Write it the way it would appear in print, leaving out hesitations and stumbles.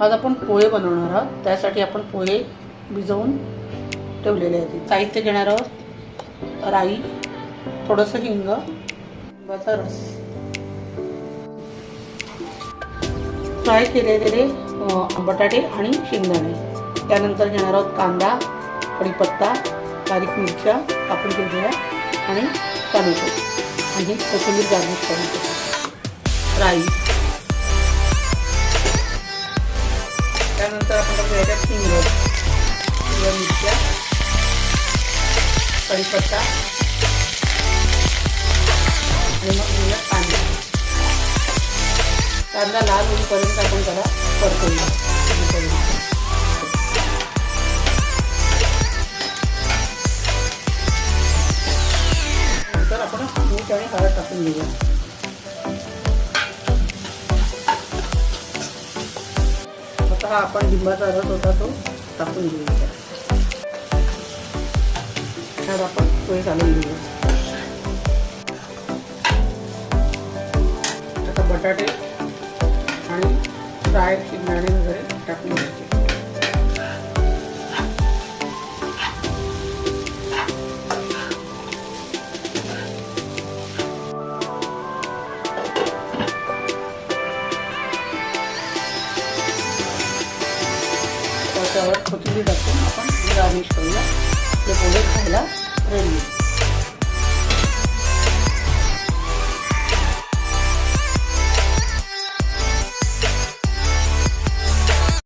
आज आपण पोहे बनवणार आहोत. त्यासाठी आपण पोहे भिजवून ठेवलेले आहेत. साहित्य घेणार आहोत. राई, थोडंसं हिंग, लिंबाचा रस, फ्राय केलेले बटाटे आणि शेंगदाणे. त्यानंतर घेणार आहोत कांदा, कढीपत्ता, बारीक मिरच्या कापून ठेवलेल्या आणि टोमॅटो आणि कोथिंबीर गार्निश करून राई. त्यानंतर आपण त्याच्यात हिंग, हिरव्या मिरच्या, कढीपत्ता आणि मग घेऊया कांदा. कांदा लाल होईपर्यंत आपण त्याला परतूया. नंतर आपण मीठ आणि हळद टाकून घेऊया. आता हा आपण लिंबाचा रस होता तो टाकून घेऊया. त्यात आपण पोहे घालून घेऊया. आता बटाटे आणि फ्राय शेंगदाणे वगैरे टाकून घ्यायचे. त्याच्यावर कोथिंबीर टाकून आपण गार्निश करूया. ते पोहे खायला रेडी.